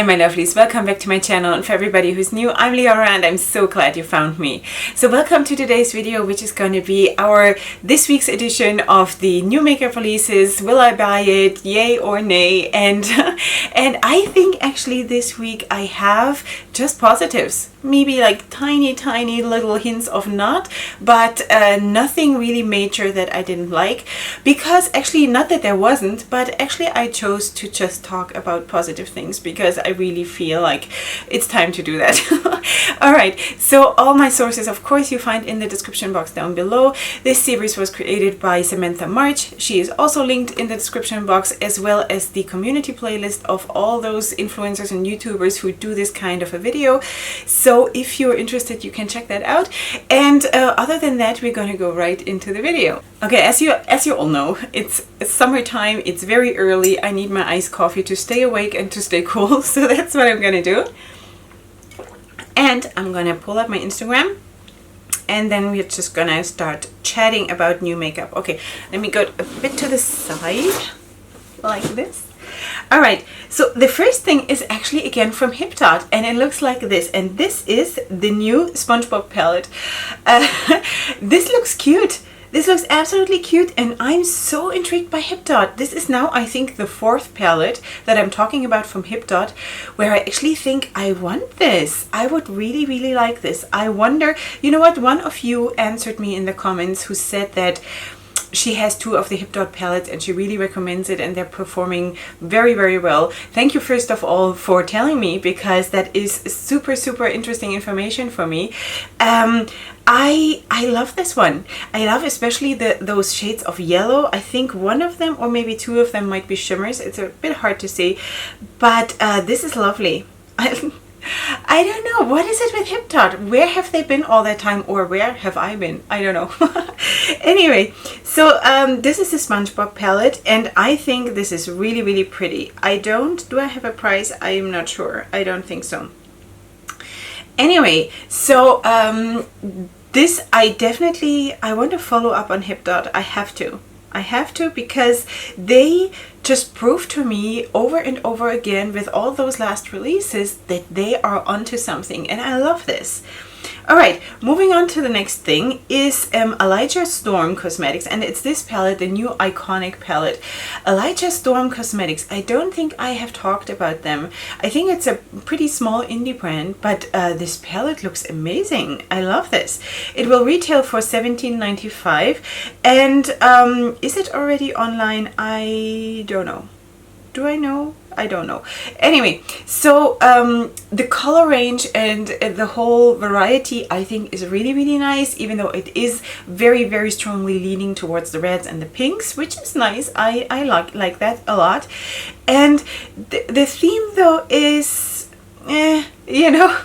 Hi my lovelies, welcome back to my channel, and for everybody who's new, I'm Leorah and I'm so glad you found me. So welcome to today's video, which is going to be our this week's edition of the new makeup releases. Will I buy it? Yay or nay? And I think actually this week I have just positives. Maybe like tiny little hints of not, but nothing really major that I didn't like, because actually not that there wasn't, but actually I chose to just talk about positive things because I really feel like it's time to do that. Alright, so all my sources of course you find in the description box down below. This series was created by Samantha March. She is also linked in the description box, as well as the community playlist of all those influencers and YouTubers who do this kind of a video. So if you're interested, you can check that out. And other than that, we're going to go right into the video. Okay, as you all know, it's summertime, it's very early. I need my iced coffee to stay awake and to stay cool. So that's what I'm going to do. And I'm going to pull up my Instagram. And then we're just going to start chatting about new makeup. Okay, let me go a bit to the side, like this. Alright, so the first thing is actually again from Hipdot, and it looks like this, and this is the new SpongeBob palette. This looks cute. This looks absolutely cute, and I'm so intrigued by Hipdot. This is now, I think, the fourth palette that I'm talking about from Hipdot, where I actually think I want this. I would really like this. I wonder, you know what, one of you answered me in the comments who said that she has two of the Hipdot palettes and she really recommends it, and they're performing very well. Thank you first of all for telling me, because that is super interesting information for me. I love this one. I love especially those shades of yellow. I think one of them or maybe two of them might be shimmers. It's a bit hard to see, but this is lovely. I don't know, what is it with Hipdot? Where have they been all that time, or where have I been? I don't know. Anyway, so this is the SpongeBob palette, and I think this is really pretty. Do I have a price? I am not sure. I don't think so. Anyway, so this I want to follow up on Hipdot. I have to, because they just proved to me over and over again with all those last releases that they are onto something, and I love this. Alright, moving on to the next thing is Elijah Storm Cosmetics, and it's this palette, the new iconic palette. Elijah Storm Cosmetics, I don't think I have talked about them. I think it's a pretty small indie brand, but this palette looks amazing. I love this. It will retail for $17.95, and is it already online? I don't know. Do I know? I don't know. Anyway, so the color range and the whole variety I think is really nice, even though it is very strongly leaning towards the reds and the pinks, which is nice. I like that a lot. And the theme though is, you know,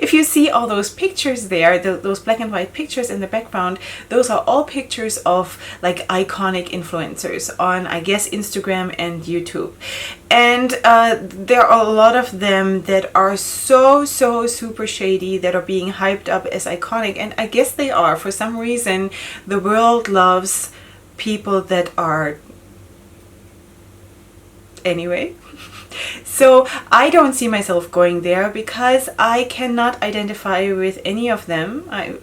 if you see all those pictures there, those black and white pictures in the background, those are all pictures of like iconic influencers on, I guess, Instagram and YouTube. And there are a lot of them that are so super shady, that are being hyped up as iconic, and I guess they are. For some reason, the world loves people that are... Anyway. So I don't see myself going there because I cannot identify with any of them. I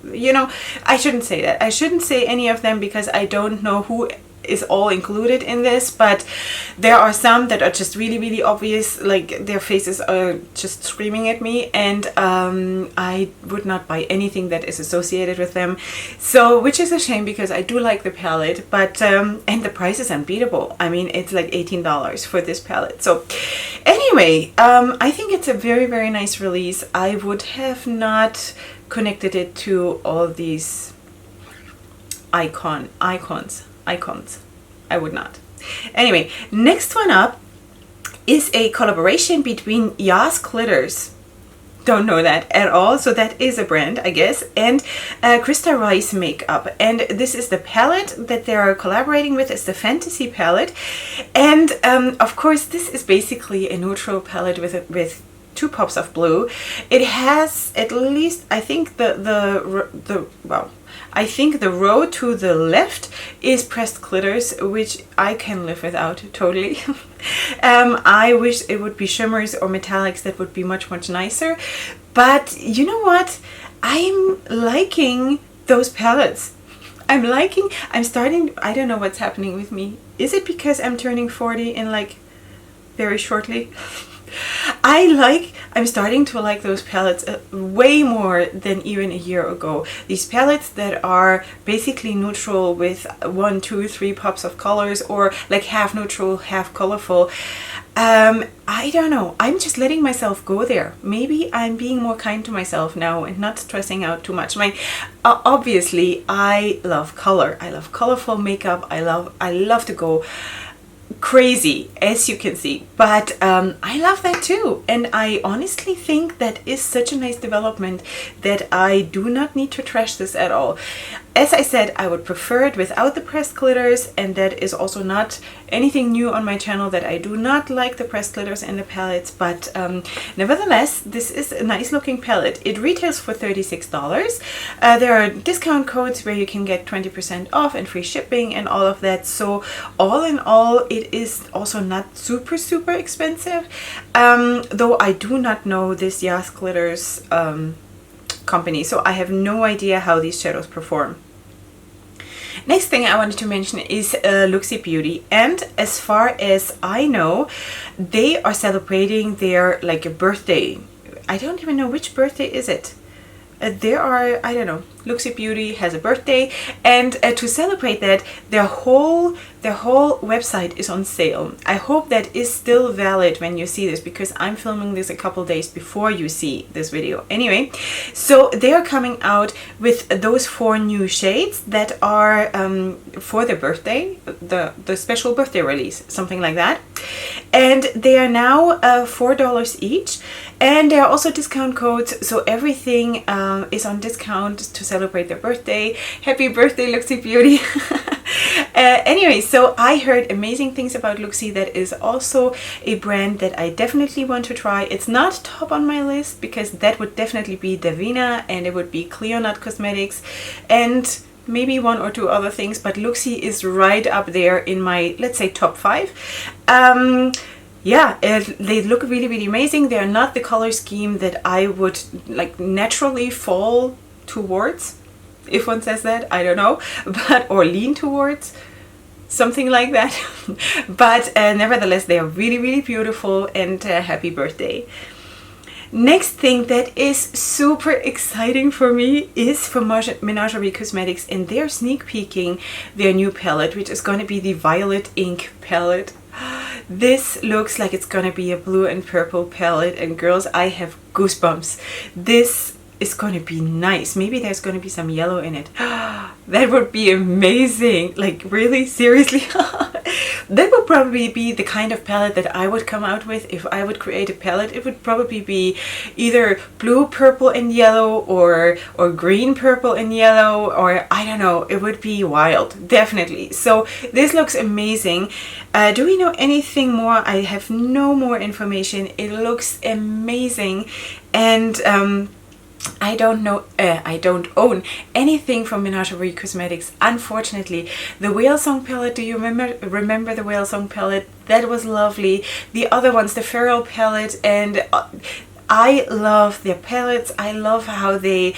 shouldn't say that. I shouldn't say any of them because I don't know who is all included in this, but there are some that are just really obvious, like their faces are just screaming at me, and I would not buy anything that is associated with them. So, which is a shame because I do like the palette, but and the price is unbeatable. I mean, it's like $18 for this palette. So anyway, I think it's a very nice release. I would have not connected it to all these icons. I would not. Anyway, next one up is a collaboration between Yas Glitters. Don't know that at all. So that is a brand, I guess, and Krista Rice makeup. And this is the palette that they are collaborating with. It's the Fantasy palette, and of course this is basically a neutral palette with two pops of blue. It has at least, I think I think the row to the left is pressed glitters, which I can live without totally. I wish it would be shimmers or metallics that would be much, much nicer. But you know what? I'm liking those palettes. I'm starting, I don't know what's happening with me. Is it because I'm turning 40 in like very shortly? I'm starting to like those palettes way more than even a year ago. These palettes that are basically neutral with 1, 2, 3 pops of colors, or like half neutral, half colorful. I don't know. I'm just letting myself go there. Maybe I'm being more kind to myself now and not stressing out too much. Obviously, I love color. I love colorful makeup. I love to go crazy, as you can see, but I love that too, and I honestly think that is such a nice development that I do not need to trash this at all. As I said, I would prefer it without the pressed glitters, and that is also not anything new on my channel, that I do not like the pressed glitters and the palettes, but nevertheless, this is a nice looking palette. It retails for $36. There are discount codes where you can get 20% off and free shipping and all of that, so all in all, it is also not super expensive, though I do not know this Yas Glitters company, so I have no idea how these shadows perform. Next thing I wanted to mention is Luxie Beauty, and as far as I know, they are celebrating their like a birthday. I don't even know which birthday is it. There are, I don't know, Luxie Beauty has a birthday, and to celebrate that, their whole website is on sale. I hope that is still valid when you see this, because I'm filming this a couple days before you see this video. Anyway, so they are coming out with those 4 new shades that are for the birthday, the special birthday release, something like that. And they are now $4 each, and there are also discount codes, so everything is on discount to celebrate their birthday. Happy birthday, Luxie Beauty! Anyway, so I heard amazing things about Luxie. That is also a brand that I definitely want to try. It's not top on my list, because that would definitely be Davina, and it would be Cleonut Cosmetics, and maybe 1 or 2 other things, but Luxie is right up there in my, let's say, top 5. Yeah, they look really amazing. They're not the color scheme that I would like naturally fall towards, if one says that, I don't know, but or lean towards, something like that. But nevertheless, they are really beautiful, and happy birthday. Next thing that is super exciting for me is from Menagerie Cosmetics, and they're sneak peeking their new palette, which is going to be the Violet Ink palette. This looks like it's gonna be a blue and purple palette, and girls, I have goosebumps. This is gonna be nice. Maybe there's gonna be some yellow in it. That would be amazing. Like, really, seriously. That would probably be the kind of palette that I would come out with if I would create a palette. It would probably be either blue, purple, and yellow, or green, purple, and yellow, or I don't know. It would be wild, definitely. So this looks amazing. Do we know anything more? I have no more information. It looks amazing, and I don't know, I don't own anything from Menagerie Cosmetics, unfortunately. The Whale Song palette, do you remember the Whale Song palette? That was lovely. The other ones, the Feral palette, and I love their palettes. I love how they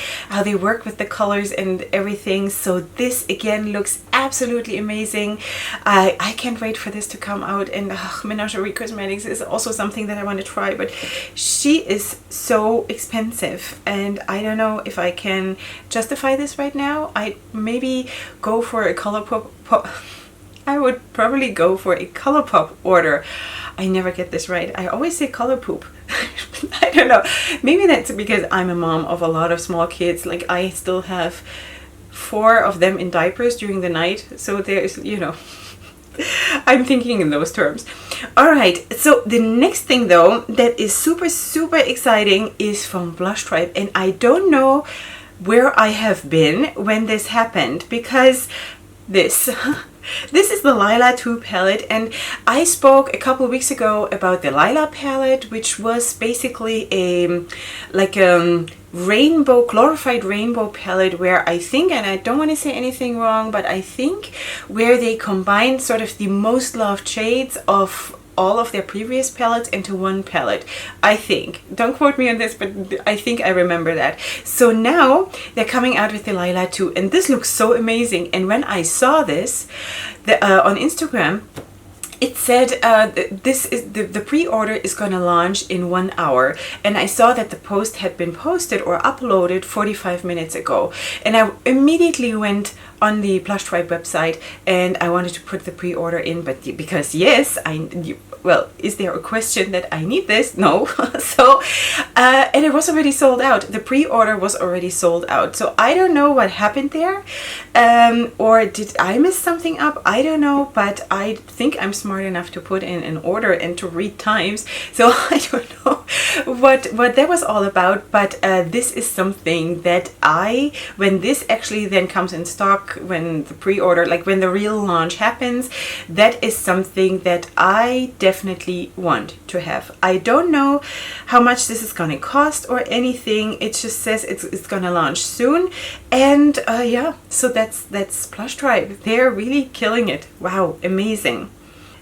work with the colors and everything. So this again looks absolutely amazing. I can't wait for this to come out. And Menagerie Cosmetics is also something that I want to try, but she is so expensive, and I don't know if I can justify this right now. I maybe go for a ColourPop. I would probably go for a ColourPop order. I never get this right. I always say color poop. I don't know. Maybe that's because I'm a mom of a lot of small kids. Like, I still have 4 of them in diapers during the night. So there's, you know, I'm thinking in those terms. Alright, so the next thing though that is super exciting is from Blush Tribe. And I don't know where I have been when this happened, because this is the Lila 2 palette, and I spoke a couple of weeks ago about the Lila palette, which was basically a rainbow, glorified rainbow palette, where I think, and I don't want to say anything wrong, but I think where they combined sort of the most loved shades of all of their previous palettes into one palette. I think. Don't quote me on this, but I think I remember that. So now they're coming out with the Lilac 2, and this looks so amazing. And when I saw this on Instagram, it said this is the pre-order is going to launch in 1 hour, and I saw that the post had been posted or uploaded 45 minutes ago, and I immediately went on the Plush Tribe website and I wanted to put the pre-order in, but because yes, well, is there a question that I need this? No. So and it was already sold out. The pre-order was already sold out, so I don't know what happened there, or did I mess something up? I don't know, but I think I'm smart enough to put in an order and to read times, so I don't know what that was all about. But this is something that when this actually then comes in stock, when the pre-order, like when the real launch happens, that is something that I definitely want to have. I don't know how much this is going to cost or anything. It just says it's going to launch soon, and yeah, so that's Plush Tribe. They're really killing it. Wow, amazing.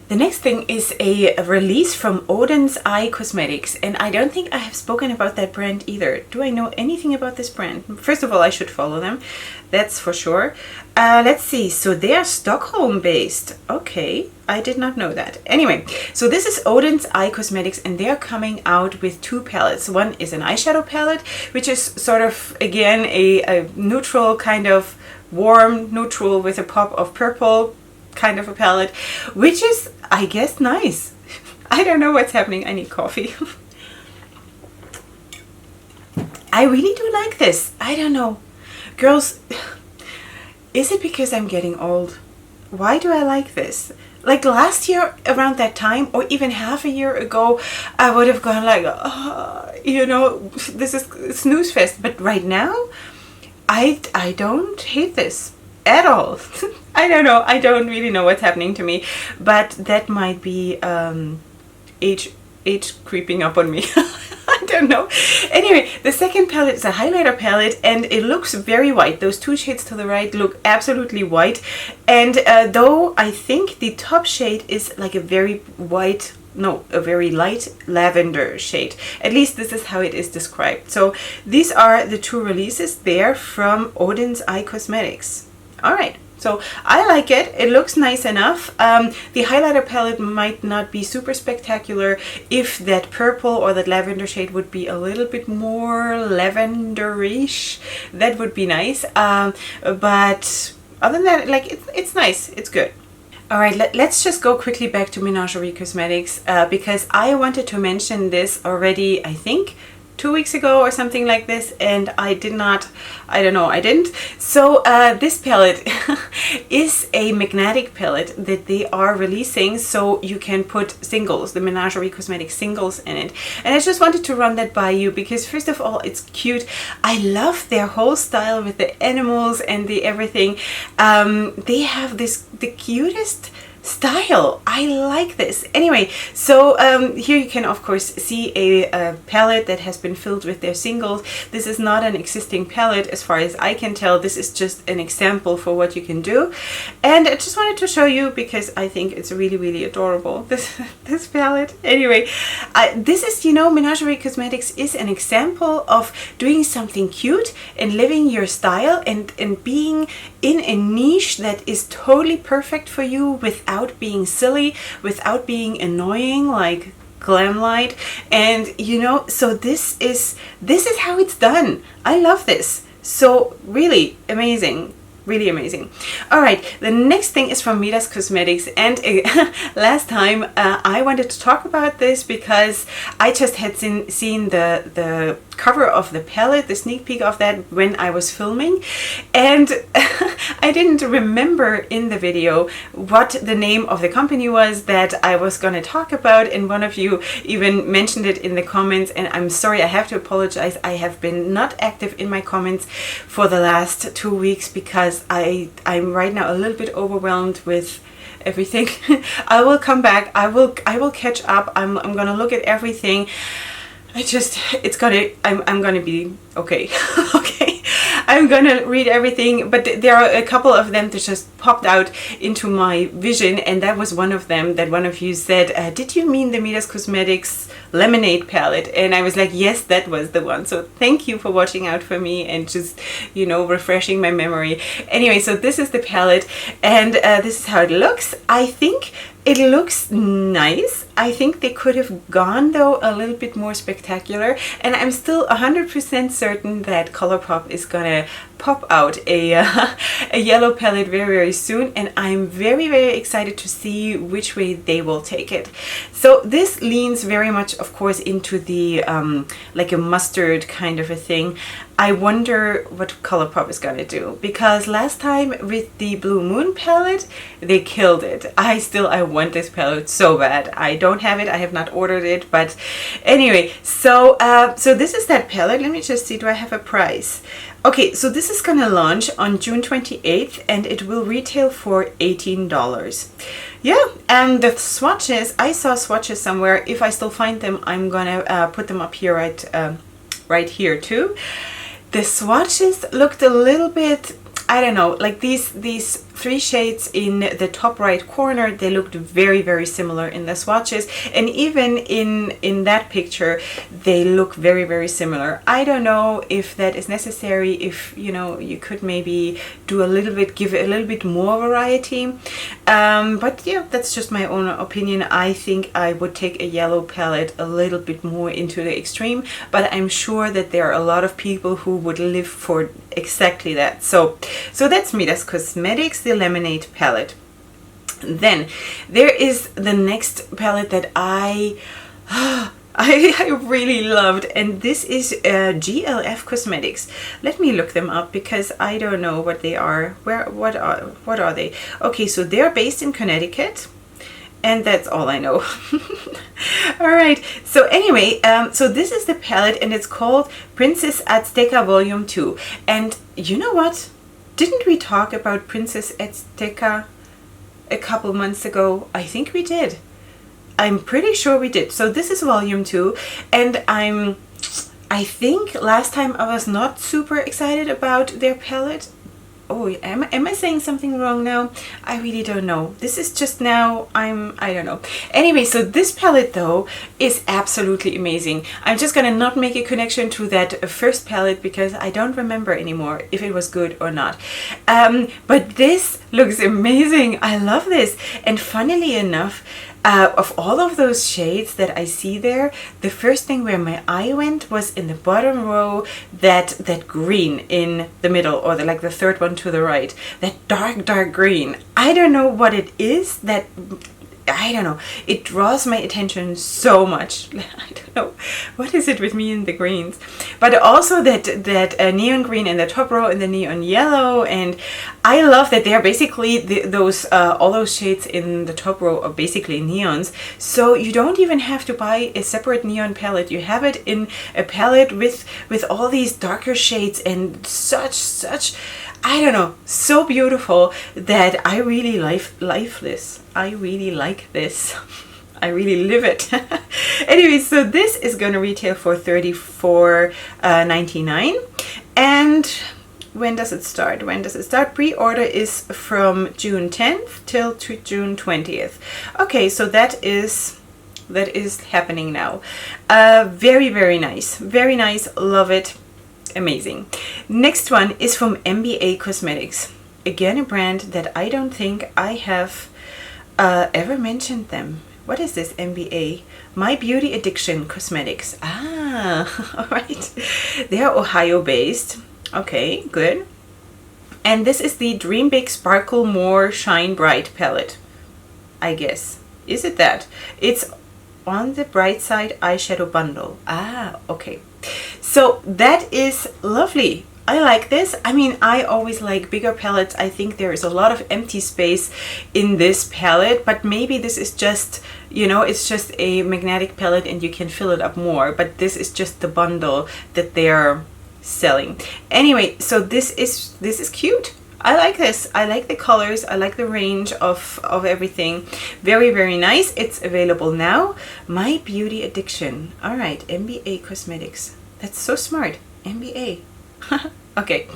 The next thing is a release from Odin's Eye Cosmetics, and I don't think I have spoken about that brand either. Do I know anything about this brand? First of all, I should follow them, that's for sure. Let's see, so they are Stockholm based. Okay, I did not know that. Anyway, so this is Odin's Eye Cosmetics, and they are coming out with 2 palettes. One is an eyeshadow palette, which is sort of, again, a neutral kind of warm neutral with a pop of purple kind of a palette, which is, I guess, nice. I don't know what's happening. I need coffee. I really do like this. I don't know. Girls, is it because I'm getting old? Why do I like this? Like last year around that time, or even half a year ago, I would have gone like, you know, this is snooze fest. But right now, I don't hate this at all. I don't know. I don't really know what's happening to me, but that might be age creeping up on me. I don't know. Anyway, the second palette is a highlighter palette, and it looks very white. Those 2 shades to the right look absolutely white, and though I think the top shade is like a very white, no, a very light lavender shade. At least this is how it is described. So these are the 2 releases there from Odin's Eye Cosmetics. All right. So I like it. It looks nice enough. The highlighter palette might not be super spectacular if that purple or that lavender shade would be a little bit more lavenderish. That would be nice. But other than that, like it's nice. It's good. All right, let's just go quickly back to Menagerie Cosmetics because I wanted to mention this already, I think, 2 weeks ago or something like this, and I didn't. So this palette is a magnetic palette that they are releasing, so you can put singles, the Menagerie Cosmetics singles in it. And I just wanted to run that by you because first of all, it's cute. I love their whole style with the animals and the everything. They have the cutest style. I like this. Anyway, so here you can of course see a palette that has been filled with their singles. This is not an existing palette as far as I can tell. This is just an example for what you can do, and I just wanted to show you because I think it's really, really adorable, this palette. Anyway, this is, you know, Menagerie Cosmetics is an example of doing something cute and living your style and being in a niche that is totally perfect for you without being silly, without being annoying like Glamlight. And you know, so this is how it's done. I love this. So really amazing. Really amazing. All right, the next thing is from Midas Cosmetics, and last time I wanted to talk about this because I just had seen the cover of the palette, the sneak peek of that when I was filming, and I didn't remember in the video what the name of the company was that I was going to talk about, and one of you even mentioned it in the comments, and I'm sorry, I have to apologize. I have been not active in my comments for the last 2 weeks because I'm right now a little bit overwhelmed with everything. I will come back. I will catch up. I'm gonna look at everything. I'm gonna be okay. Okay. I'm gonna read everything, but there are a couple of them that just popped out into my vision, and that was one of them that one of you said, did you mean the Midas Cosmetics lemonade palette? And I was like, yes, that was the one. So thank you for watching out for me and just, you know, refreshing my memory. Anyway, so this is the palette, and this is how it looks. I think it looks nice. I think they could have gone though a little bit more spectacular, and I'm still 100% certain that ColourPop is gonna pop out a yellow palette very soon, and I'm very excited to see which way they will take it. So this leans very much, of course, into the like a mustard kind of a thing. I wonder what ColourPop is gonna do, because last time with the Blue Moon palette they killed it. I want this palette so bad. I don't have it, I have not ordered it, but anyway, so so this is that palette. Let me just see, do I have a price? Okay, so this is gonna launch on June 28th and it will retail for $18. Yeah, and the swatches, I saw swatches somewhere. If I still find them, I'm gonna put them up here right here too. The swatches looked a little bit, I don't know, like these three shades in the top right corner, they looked very similar in the swatches, and even in that picture they look very similar. I don't know if that is necessary, if you know, you could maybe do a little bit, give it a little bit more variety, but yeah, that's just my own opinion. I think I would take a yellow palette a little bit more into the extreme, but I'm sure that there are a lot of people who would live for exactly that. So that's Midas Cosmetics, the Lemonade palette. Then there is the next palette that I really loved, and this is GLF Cosmetics. Let me look them up because I don't know what they are. What are they? Okay, so they're based in Connecticut, and that's all I know. All right, so anyway, so this is the palette, and it's called Princess Azteca Volume 2. And you know what? Didn't we talk about Princess Azteca a couple months ago? I think we did. I'm pretty sure we did. So this is Volume 2, and I think last time I was not super excited about their palette. Oh, am I saying something wrong now? I really don't know. This is just now, I don't know. Anyway, so this palette though is absolutely amazing. I'm just gonna not make a connection to that first palette because I don't remember anymore if it was good or not. But this looks amazing. I love this. And funnily enough, of all of those shades that I see there, the first thing where my eye went was in the bottom row, that green in the middle, or like the third one to the right, that dark green. I don't know what it is, that I don't know, it draws my attention so much. I don't know, what is it with me and the greens? But also that neon green in the top row and the neon yellow, and I love that they're basically those all those shades in the top row are basically neons, so you don't even have to buy a separate neon palette. You have it in a palette with all these darker shades, and such I don't know, so beautiful that I really like this. I really like this. I really live it. Anyway, so this is going to retail for $34.99. And when does it start? Pre-order is from June 10th till to June 20th. Okay, so that is happening now. Very nice. Very nice. Love it. Amazing. Next one is from MBA Cosmetics. Again, a brand that I don't think I have ever mentioned them. What is this? MBA? My Beauty Addiction Cosmetics. Ah, all right. They are Ohio based. Okay, good. And this is the Dream Big Sparkle More Shine Bright palette, I guess. Is it that? It's on the bright side eyeshadow bundle. Ah, okay. So that is lovely. I like this. I mean, I always like bigger palettes. I think there is a lot of empty space in this palette, but maybe this is just, you know, it's just a magnetic palette and you can fill it up more, but this is just the bundle that they're selling. Anyway, so this is cute. I like this. I like the colors. I like the range of everything. Very nice. It's available now. My Beauty Addiction. All right, MBA Cosmetics. That's so smart. MBA. Okay.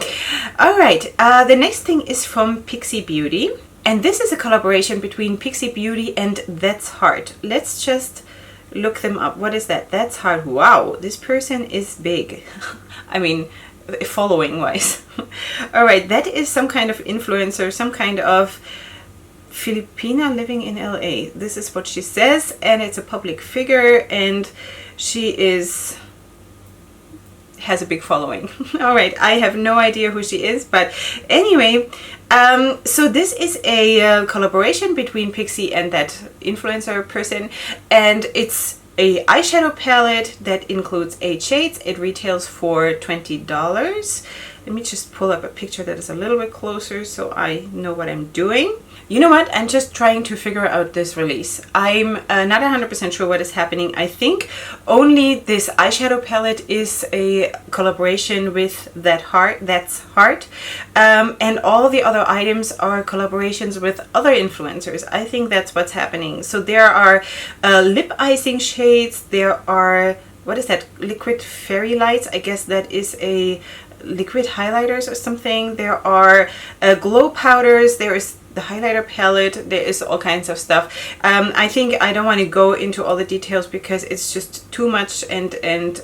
All right. The next thing is from Pixie Beauty. And this is a collaboration between Pixie Beauty and That's Heart. Let's just look them up. What is that? That's Heart. Wow, this person is big. I mean, following wise. All right, that is some kind of influencer, some kind of Filipina living in LA. This is what she says, and it's a public figure, and she has a big following. All right, I have no idea who she is, but anyway, so this is a collaboration between Pixie and that influencer person, and it's a eyeshadow palette that includes 8 shades. It retails for $20. Let me just pull up a picture that is a little bit closer so I know what I'm doing. You know what? I'm just trying to figure out this release. I'm not 100% sure what is happening. I think only this eyeshadow palette is a collaboration with That's Heart. And all the other items are collaborations with other influencers. I think that's what's happening. So there are lip icing shades. There are, what is that? Liquid fairy lights. I guess that is a liquid highlighters or something. There are glow powders. There is the highlighter palette. There is all kinds of stuff. I think I don't want to go into all the details because it's just too much, and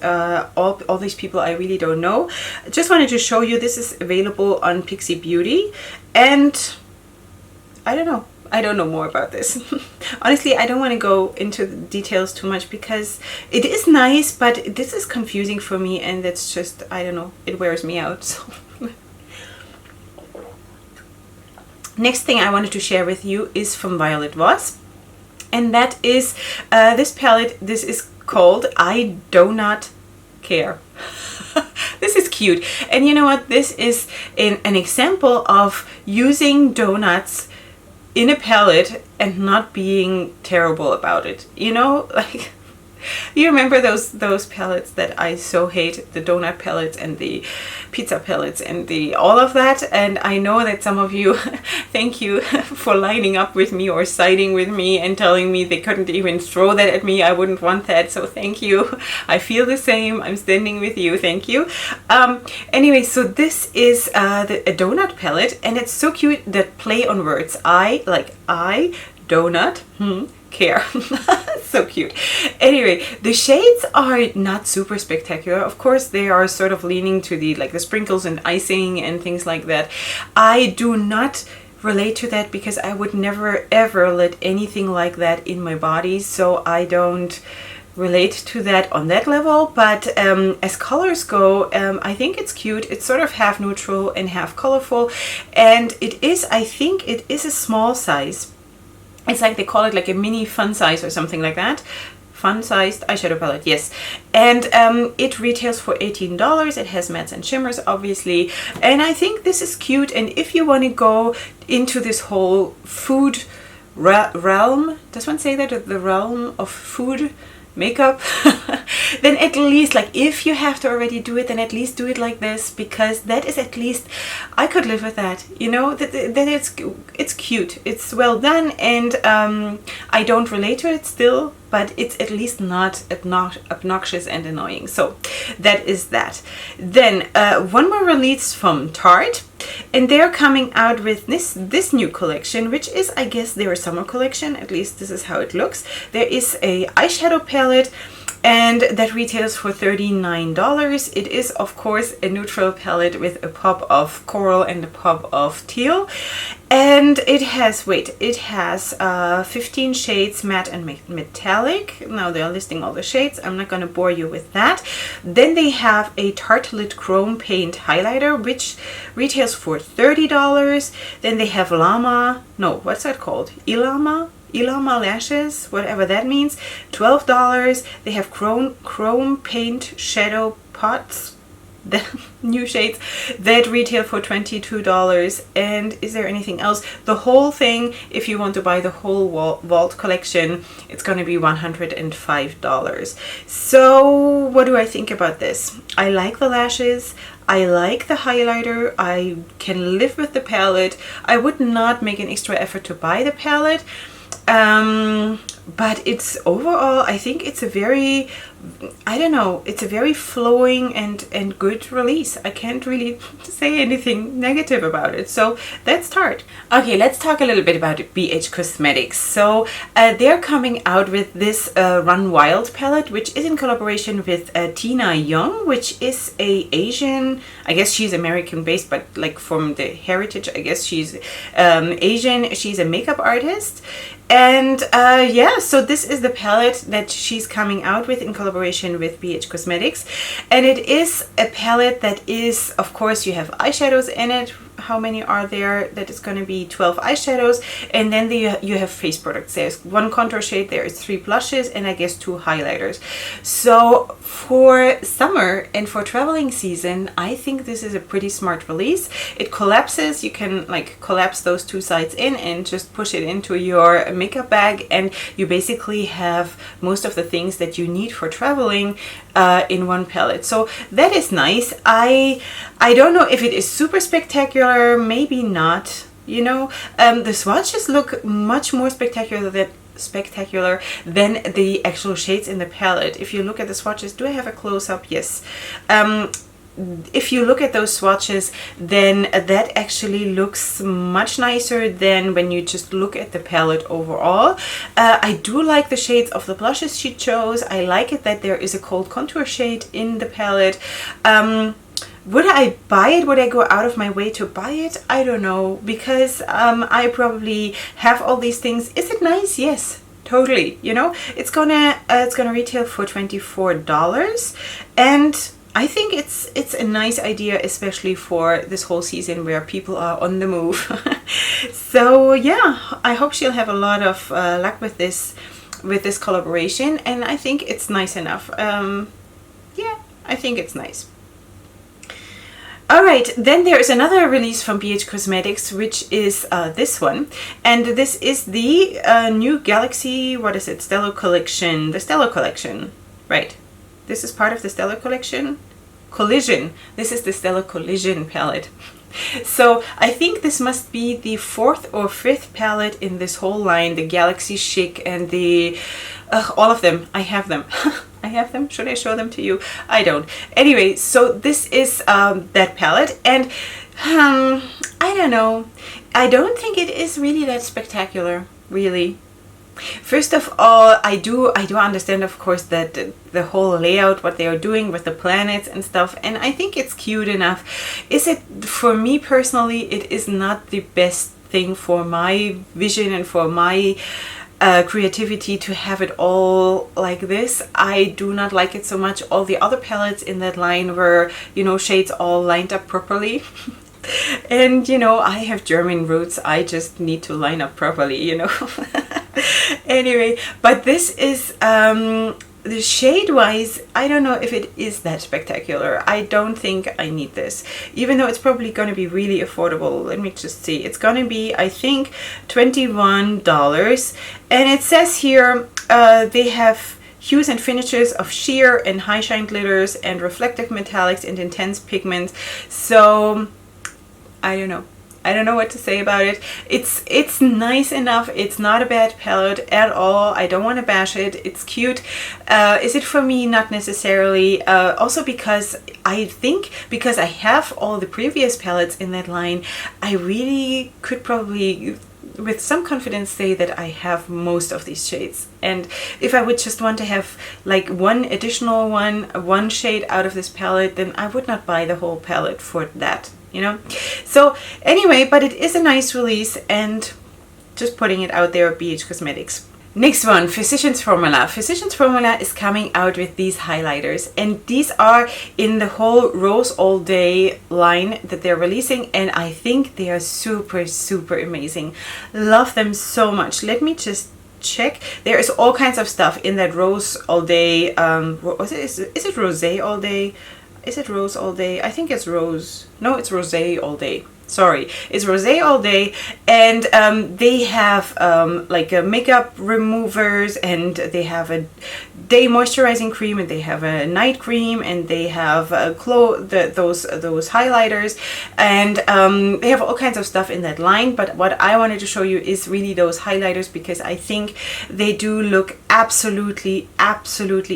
all these people I really don't know. Just wanted to show you this is available on Pixie Beauty, and I don't know. I don't know more about this. Honestly, I don't want to go into the details too much because it is nice, but this is confusing for me, and it's just, I don't know, it wears me out. So. Next thing I wanted to share with you is from Violet Voss, and that is this palette. This is called I Do Not Care. This is cute, and you know what? This is an example of using donuts in a palette and not being terrible about it. You know, like, you remember those palettes that I so hate, the donut palettes and the pizza palettes and the all of that. And I know that some of you, thank you for lining up with me or siding with me and telling me they couldn't even throw that at me. I wouldn't want that. So thank you. I feel the same. I'm standing with you. Thank you. Anyway, so this is a donut palette, and it's so cute, that play on words. I donut care. So cute. Anyway, the shades are not super spectacular. Of course, they are sort of leaning to the sprinkles and icing and things like that. I do not relate to that because I would never ever let anything like that in my body, so I don't relate to that on that level. But as colors go, I think it's cute. It's sort of half neutral and half colorful, and I think it is a small size. It's like they call it like a mini fun size or something like that. Fun sized eyeshadow palette, yes. And it retails for $18. It has mattes and shimmers, obviously. And I think this is cute. And if you want to go into this whole food realm, does one say that? The realm of food makeup, then at least, if you have to already do it, then at least do it like this, because that is, at least I could live with that, you know, that it's cute, it's well done, and I don't relate to it still, but it's at least not obnoxious and annoying. So that is that. Then one more release from Tarte, and they're coming out with this new collection, which is, I guess, their summer collection. At least this is how it looks. There is a eyeshadow palette, and that retails for $39. It is, of course, a neutral palette with a pop of coral and a pop of teal. And it has 15 shades, matte and metallic. Now they're listing all the shades. I'm not going to bore you with that. Then they have a Tartelette Chrome Paint highlighter, which retails for $30. Then they have what's that called? Ilama lashes, whatever that means, $12. They have chrome paint shadow pots, the new shades, that retail for $22. And is there anything else? The whole thing, if you want to buy the whole Vault collection, it's going to be $105. So what do I think about this? I like the lashes. I like the highlighter. I can live with the palette. I would not make an extra effort to buy the palette. But it's overall, I think it's a very I don't know, it's a very flowing and good release. I can't really say anything negative about it. So let's start. Okay, let's talk a little bit about BH Cosmetics. So they're coming out with this Run Wild palette, which is in collaboration with Tina Young, which is a Asian, I guess she's American based, but like from the heritage, I guess she's Asian. She's a makeup artist. And yeah, so this is the palette that she's coming out with in collaboration with BH Cosmetics. And it is a palette that is, of course, you have eyeshadows in it. How many are there? That is going to be 12 eyeshadows. And then you have face products. There's one contour shade, there is 3 blushes, and I guess 2 highlighters. So for summer and for traveling season, I think this is a pretty smart release. It collapses. You can like collapse those 2 sides in and just push it into your makeup bag, and you basically have most of the things that you need for traveling in one palette. So that is nice. I don't know if it is super spectacular, maybe not, you know. The swatches look much more spectacular than the actual shades in the palette. If you look at the swatches, do I have a close-up? Yes. If you look at those swatches, then that actually looks much nicer than when you just look at the palette overall. I do like the shades of the blushes she chose. I like it that there is a cold contour shade in the palette. Would I buy it? Would I go out of my way to buy it? I don't know, because I probably have all these things. Is it nice? Yes. Totally, you know, it's gonna retail for $24, and I think it's a nice idea, especially for this whole season where people are on the move. So yeah, I hope she'll have a lot of luck with this collaboration, and I think it's nice enough. Yeah, I think it's nice. Alright, then there is another release from BH Cosmetics, which is this one. And this is the new Galaxy, what is it, Stellar Collection. The Stellar Collection, right. This is part of the Stellar Collection. Collision. This is the Stellar Collision palette. So I think this must be the 4th or 5th palette in this whole line. The Galaxy Chic and the... all of them. I have them. I have them. Should I show them to you? I don't. Anyway, so this is that palette, and I don't know. I don't think it is really that spectacular, really. First of all, I do understand, of course, that the whole layout, what they are doing with the planets and stuff, and I think it's cute enough. Is it, for me personally, it is not the best thing for my vision and for my creativity to have it all like this. I do not like it so much. All the other palettes in that line were, you know, shades all lined up properly. And, you know, I have German roots. I just need to line up properly, you know. Anyway, but this is, the shade wise, I don't know if it is that spectacular. I don't think I need this, even though it's probably going to be really affordable. Let me just see. It's going to be, I think, $21. And it says here they have hues and finishes of sheer and high shine glitters and reflective metallics and intense pigments. So I don't know. I don't know what to say about it. It's nice enough. It's not a bad palette at all. I don't want to bash it. It's cute. Is it for me? Not necessarily. Also because I think because I have all the previous palettes in that line, I really could probably with some confidence say that I have most of these shades. And if I would just want to have like one additional one shade out of this palette, then I would not buy the whole palette for that, you know. So anyway, but it is a nice release, and just putting it out there, BH Cosmetics. Next one, Physicians Formula. Physicians Formula is coming out with these highlighters, and these are in the whole Rose All Day line that they're releasing, and I think they are super, super amazing. Love them so much. Let me just check. There is all kinds of stuff in that Rose All Day. Is it Rosé All Day? Is it Rose All Day? I think it's Rose. No, it's Rosé All Day. Sorry, it's rosé all day, and they have like a makeup removers, and they have a day moisturizing cream, and they have a night cream, and they have those highlighters, and they have all kinds of stuff in that line. But what I wanted to show you is really those highlighters, because I think they do look absolutely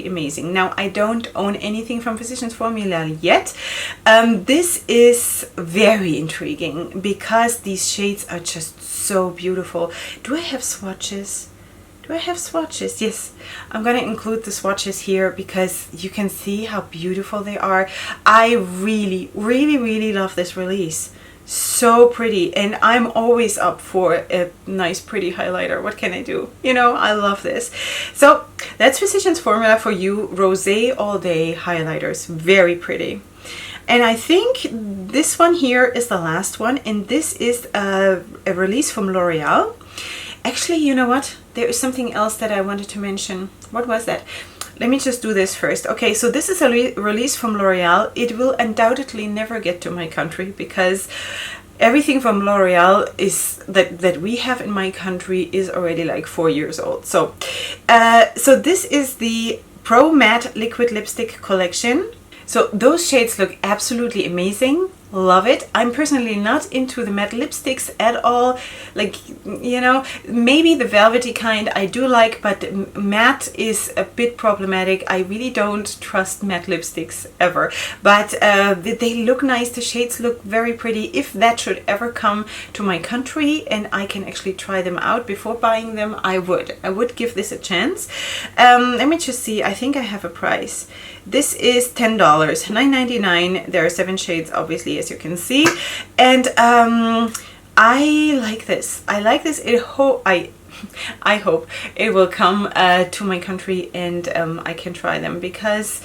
amazing. Now, I don't own anything from Physicians Formula yet. This is very intriguing because these shades are just so beautiful. Do I have swatches? Do I have swatches? Yes, I'm going to include the swatches here because you can see how beautiful they are. I really love this release. So pretty, and I'm always up for a nice pretty highlighter. What can I do? You know, I love this. So that's Physicians Formula for you, rosé all day highlighters. Very pretty. And I think this one here is the last one, and this is a release from L'Oreal. Actually, you know what? There is something else that I wanted to mention. What was that? Let me just do this first. Okay, so this is a release from L'Oreal. It will undoubtedly never get to my country because everything from L'Oreal is that we have in my country is already like 4 years old. So, so this is the Pro Matte Liquid Lipstick Collection. So those shades look absolutely amazing. Love it. I'm personally not into the matte lipsticks at all. Like, you know, maybe the velvety kind I do like, but matte is a bit problematic. I really don't trust matte lipsticks ever. But they look nice. The shades look very pretty. If that should ever come to my country and I can actually try them out before buying them, I would. I would give this a chance. Let me just see. I think I have a price. This is $10, $9.99. There are 7 shades, obviously, as you can see, and I like this. I like this. I hope it will come to my country and I can try them, because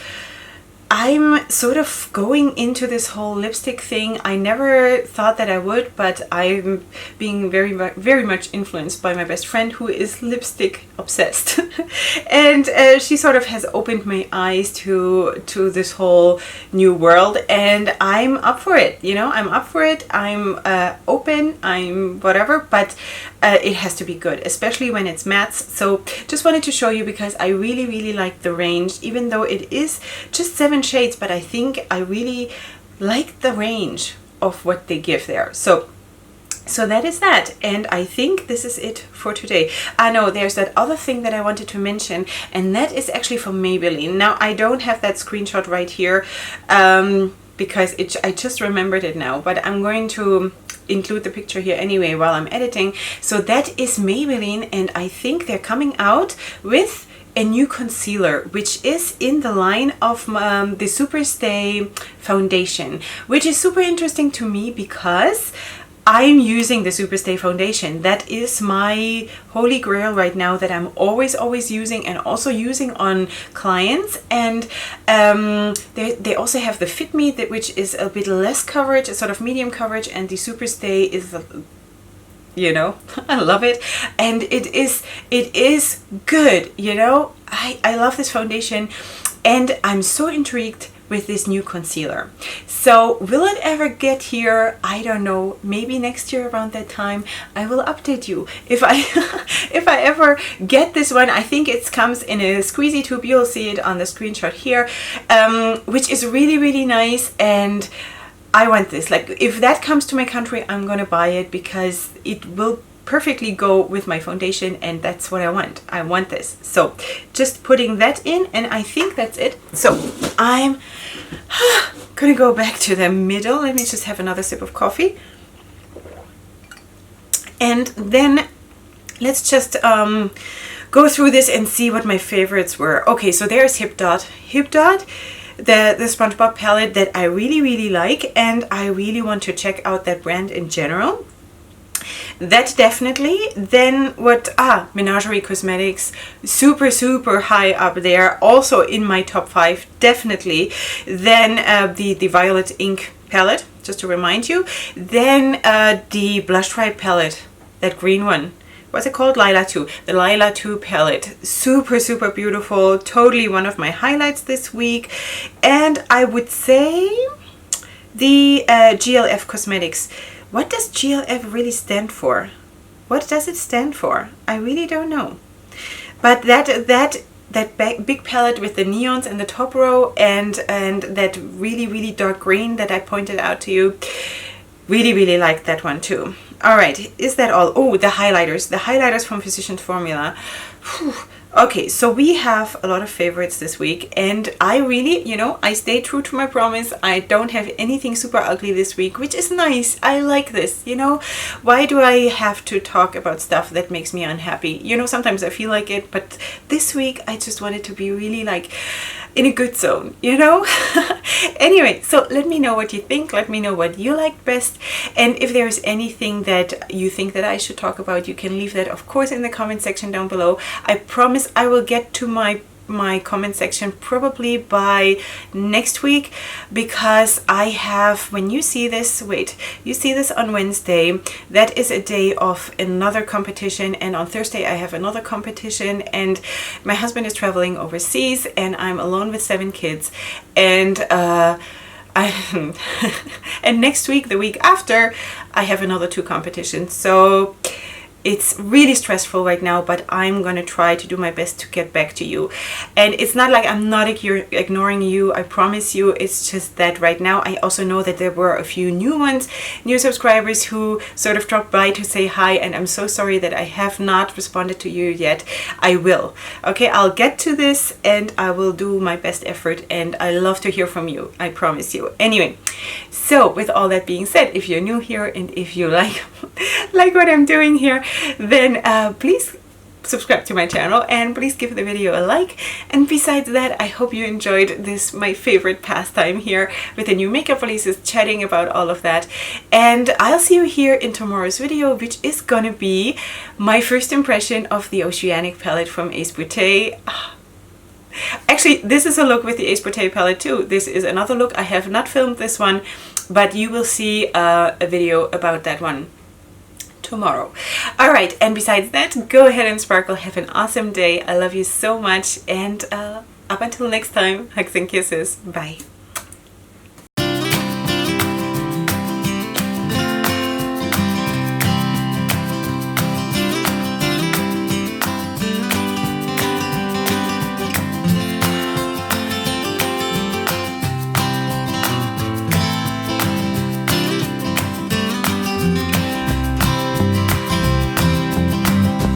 I'm sort of going into this whole lipstick thing. I never thought that I would, but I'm being very much influenced by my best friend who is lipstick obsessed. And she sort of has opened my eyes to this whole new world, and I'm up for it. You know, I'm up for it. I'm open, I'm whatever, but it has to be good, especially when it's mattes. So just wanted to show you because I really like the range, even though it is just 7 shades, but I think I really like the range of what they give there. So that is that, and I think this is it for today. I know there's that other thing that I wanted to mention, and that is actually from Maybelline. Now, I don't have that screenshot right here because I just remembered it now, but I'm going to include the picture here anyway while I'm editing. So that is Maybelline, and I think they're coming out with a new concealer, which is in the line of the Superstay foundation, which is super interesting to me because I'm using the Superstay foundation. That is my holy grail right now, that I'm always using, and also using on clients. And they also have the Fit Me, which is a bit less coverage, a sort of medium coverage, and the Superstay is you know, I love it, and it is good. You know, I love this foundation, and I'm so intrigued with this new concealer. So will it ever get here? I don't know. Maybe next year around that time I will update you if I if I ever get this one. I think it comes in a squeezy tube. You'll see it on the screenshot here, which is really nice, and I want this. Like, if that comes to my country, I'm gonna buy it because it will perfectly go with my foundation, and that's what I want. I want this. So just putting that in, and I think that's it. So I'm gonna go back to the middle. Let me just have another sip of coffee, and then let's just go through this and see what my favorites were. Okay, so there's Hipdot. The SpongeBob palette that I really like, and I really want to check out that brand in general. That definitely. Then what? Menagerie Cosmetics, super high up there, also in my top 5, definitely. Then the Violet Ink palette, just to remind you. Then the Blush Tribe palette, that green one. What's it called? Lila 2. The Lila 2 palette. Super beautiful. Totally one of my highlights this week. And I would say the GLF Cosmetics What does GLF really stand for? What does it stand for? I really don't know. But that big palette with the neons in the top row and that really dark green that I pointed out to you, really like that one too. All right, is that all? Oh, the highlighters from Physicians Formula. Whew. Okay, so we have a lot of favorites this week, and I really, I stay true to my promise. I don't have anything super ugly this week, which is nice. I like this, Why do I have to talk about stuff that makes me unhappy? Sometimes I feel like it, but this week I just wanted to be really like in a good zone, Anyway, so let me know what you think. Let me know what you like best. And if there's anything that you think that I should talk about, you can leave that, of course, in the comment section down below. I promise I will get to my comment section probably by next week, because I have, when you see this, you see this on Wednesday, that is a day of another competition, and on Thursday I have another competition, and my husband is traveling overseas and I'm alone with 7 kids, and and next week, the week after, I have another 2 competitions. So it's really stressful right now, but I'm gonna try to do my best to get back to you. And it's not like I'm not ignoring you, I promise you. It's just that right now I also know that there were a few new subscribers who sort of dropped by to say hi, and I'm so sorry that I have not responded to you yet. I will. Okay, I'll get to this and I will do my best effort, and I love to hear from you, I promise you. Anyway, so with all that being said, if you're new here and if you like what I'm doing here, then please subscribe to my channel and please give the video a like. And besides that, I hope you enjoyed this, my favorite pastime here with the new makeup releases, chatting about all of that. And I'll see you here in tomorrow's video, which is gonna be my first impression of the Oceanic palette from Ace Beauté. Actually, this is a look with the Ace Beauté palette too. This is another look. I have not filmed this one, but you will see a video about that one tomorrow. All right, and besides that, go ahead and sparkle. Have an awesome day. I love you so much, and up until next time, hugs and kisses. Bye.